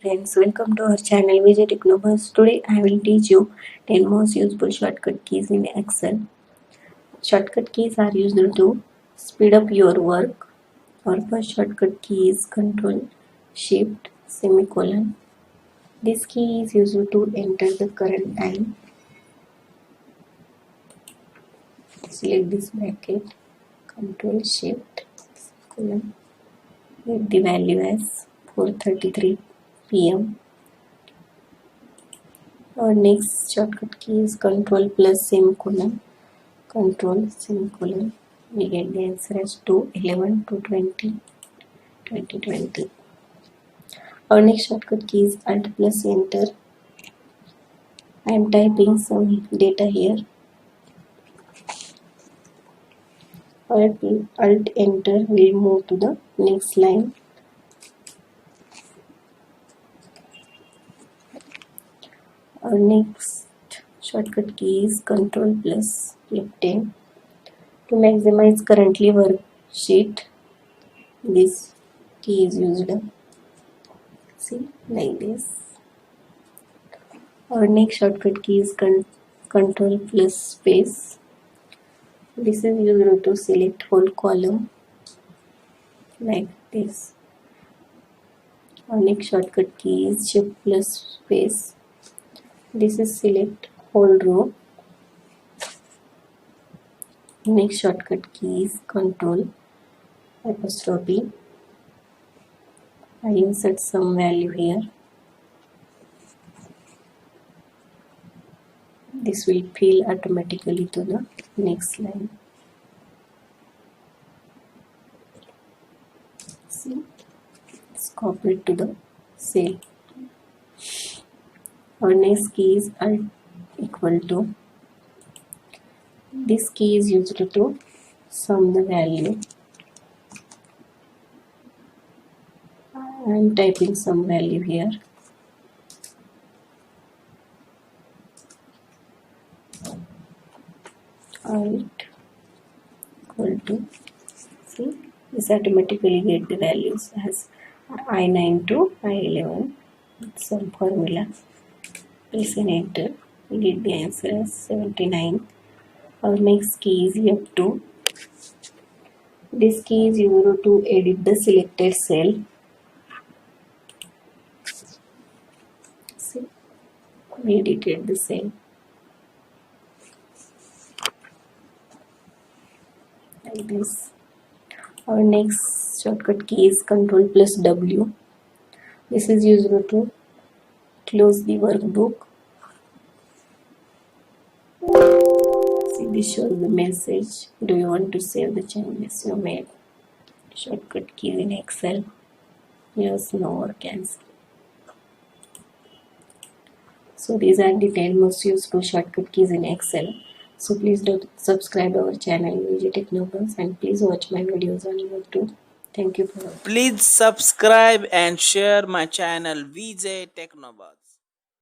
Friends, welcome to our channel VJ Technobus. Today I will teach you 10 most useful shortcut keys in Excel. Shortcut keys are used to speed up your work. Our first shortcut key is Control Shift semicolon. This key is used to enter the current time. Select this bracket, Control Shift semicolon. Give the value as 4:33 p.m. Our next shortcut key is Control plus semicolon. Control semicolon. We get the answer as 2:11 to 2020. Our next shortcut key is Alt plus Enter. I am typing some data here. Alt Enter will move to the next line. Our next shortcut key is Control plus F10. To maximize currently worksheet, this key is used. See, like this. Our next shortcut key is Control plus space. This is used to select whole column like this. Our next shortcut key is Shift plus space. This is select whole row. Next shortcut key is Control apostrophe. I insert some value here. This will fill automatically to the next line. See, it's copied to the cell. Our next key is Alt equal to. This key is used to sum the value. I am typing some value here. Alt equal to. See, this automatically get the values as I9 to I11 with some formula. Press and enter. We get the answer as 79. Our next key is F2. This key is used to edit the selected cell. See, we edited the cell like this. Our next shortcut key is Control plus W. This is used to close the workbook. See, this shows the message. Do you want to save the changes you made? Shortcut keys in Excel. Yes, no, or cancel. So these are the 10 most useful shortcut keys in Excel. So please do subscribe our channel VJ Technobus and please watch my videos on YouTube. Thank you for watching. Please subscribe and share my channel VJ Technobus.